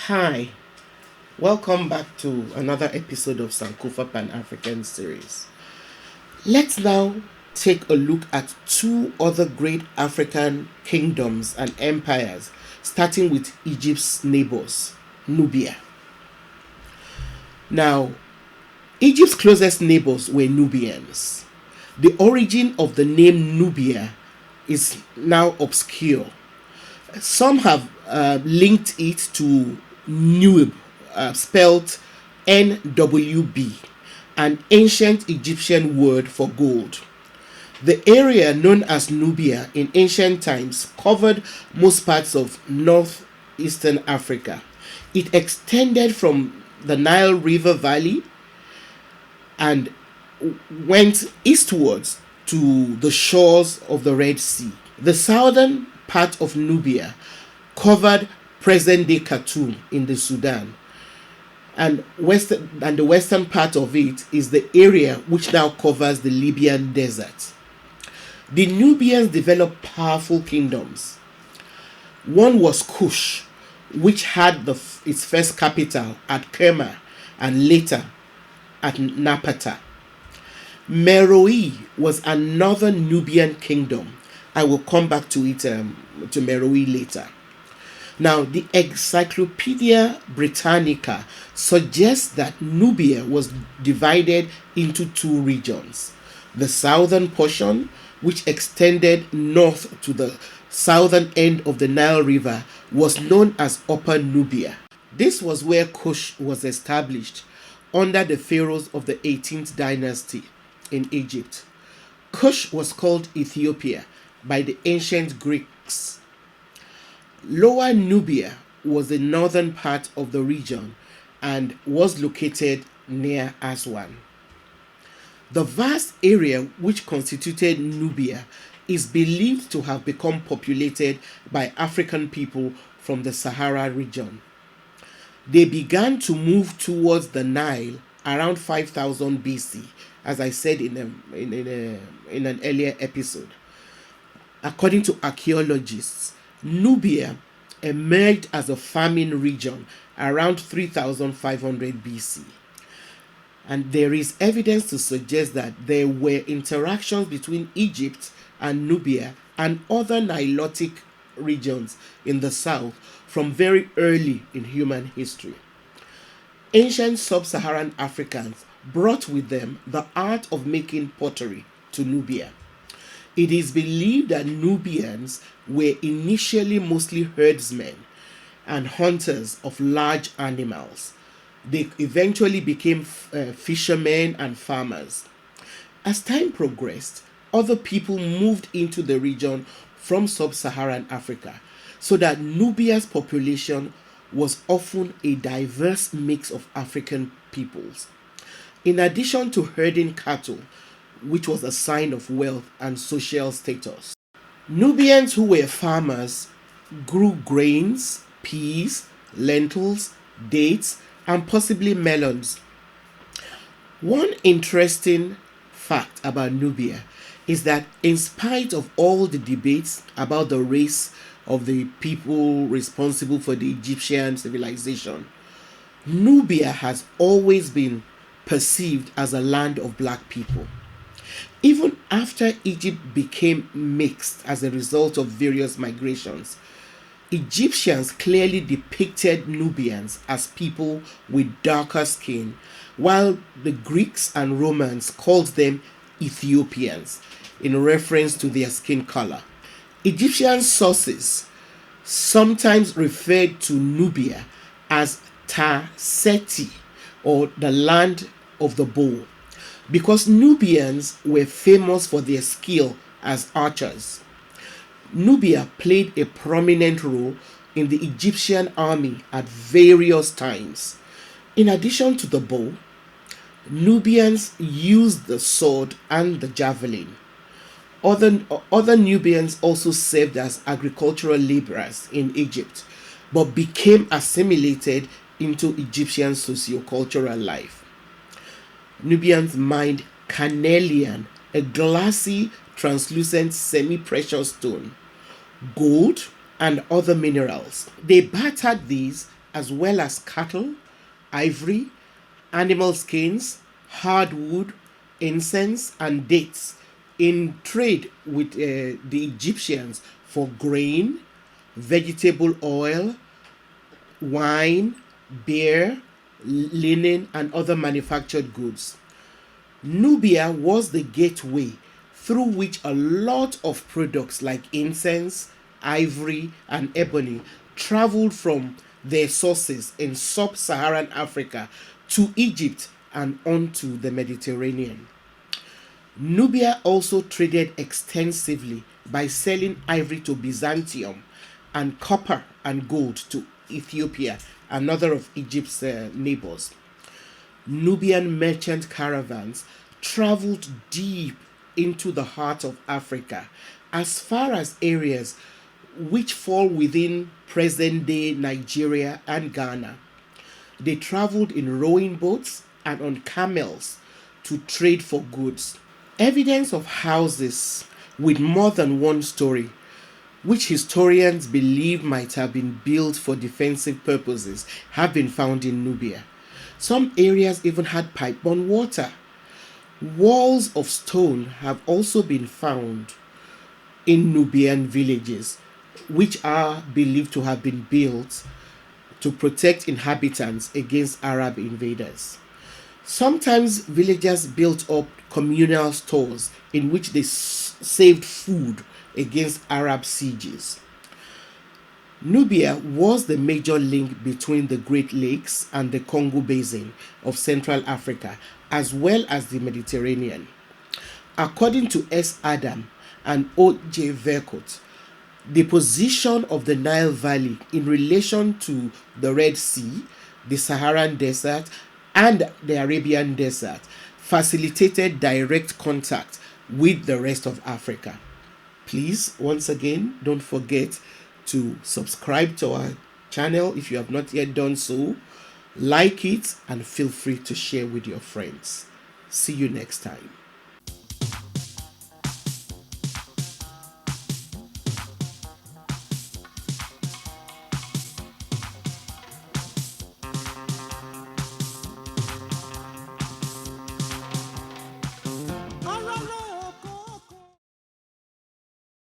Hi, welcome back to another episode of Sankofa Pan African series. Let's now take a look at two other great African kingdoms and empires, starting with Egypt's neighbors, Nubia. Now, Egypt's closest neighbors were Nubians. The origin of the name Nubia is now obscure. Some have linked it to Nub, spelled NWB, an ancient Egyptian word for gold. The area known as Nubia in ancient times covered most parts of northeastern Africa. It extended from the Nile River Valley and went eastwards to the shores of the Red Sea. The southern part of Nubia covered present-day Khartoum in the Sudan, and the western part of it is the area which now covers the Libyan desert. The Nubians developed powerful kingdoms. One was Kush, which had its first capital at Kerma and later at Napata. Meroe was another Nubian kingdom. I will come back to it, to Meroe later. Now, the Encyclopedia Britannica suggests that Nubia was divided into two regions. The southern portion, which extended north to the southern end of the Nile River, was known as Upper Nubia. This was where Kush was established under the pharaohs of the 18th dynasty in Egypt. Kush was called Ethiopia by the ancient Greeks. Lower Nubia was the northern part of the region and was located near Aswan. The vast area which constituted Nubia is believed to have become populated by African people from the Sahara region. They began to move towards the Nile around 5000 BC, as I said in an earlier episode. According to archaeologists, Nubia emerged as a farming region around 3500 BC. And there is evidence to suggest that there were interactions between Egypt and Nubia and other Nilotic regions in the south from very early in human history. Ancient sub-Saharan Africans brought with them the art of making pottery to Nubia. It is believed that Nubians were initially mostly herdsmen and hunters of large animals. They eventually became fishermen and farmers. As time progressed, other people moved into the region from sub-Saharan Africa, so that Nubia's population was often a diverse mix of African peoples. In addition to herding cattle, which was a sign of wealth and social status, Nubians who were farmers grew grains, peas, lentils, dates, and possibly melons. One interesting fact about Nubia is that, in spite of all the debates about the race of the people responsible for the Egyptian civilization, Nubia has always been perceived as a land of black people. Even after Egypt became mixed as a result of various migrations, Egyptians clearly depicted Nubians as people with darker skin, while the Greeks and Romans called them Ethiopians in reference to their skin color. Egyptian sources sometimes referred to Nubia as Ta Seti, or the land of the bow, because Nubians were famous for their skill as archers. Nubia played a prominent role in the Egyptian army at various times. In addition to the bow, Nubians used the sword and the javelin. Other Nubians also served as agricultural laborers in Egypt, but became assimilated into Egyptian sociocultural life. Nubians mined carnelian, a glassy, translucent semi-precious stone, gold, and other minerals. They bartered these as well as cattle, ivory, animal skins, hardwood, incense, and dates in trade with the Egyptians for grain, vegetable oil, wine, beer, linen, and other manufactured goods. Nubia was the gateway through which a lot of products like incense, ivory, and ebony traveled from their sources in sub Saharan Africa to Egypt and onto the Mediterranean. Nubia also traded extensively by selling ivory to Byzantium and copper and gold to Ethiopia, another of Egypt's neighbors. Nubian merchant caravans traveled deep into the heart of Africa, as far as areas which fall within present day Nigeria and Ghana. They traveled in rowing boats and on camels to trade for goods. Evidence of houses with more than one story, which historians believe might have been built for defensive purposes, have been found in Nubia. Some areas even had pipe-borne water. Walls of stone have also been found in Nubian villages, which are believed to have been built to protect inhabitants against Arab invaders. Sometimes villagers built up communal stores in which they saved food against Arab sieges. Nubia was the major link between the Great Lakes and the Congo Basin of Central Africa, as well as the Mediterranean. According to S. Adam and O. J. Vercout, the position of the Nile Valley in relation to the Red Sea, the Saharan Desert, and the Arabian Desert facilitated direct contact with the rest of Africa. Please, once again, don't forget to subscribe to our channel if you have not yet done so. Like it and feel free to share with your friends. See you next time.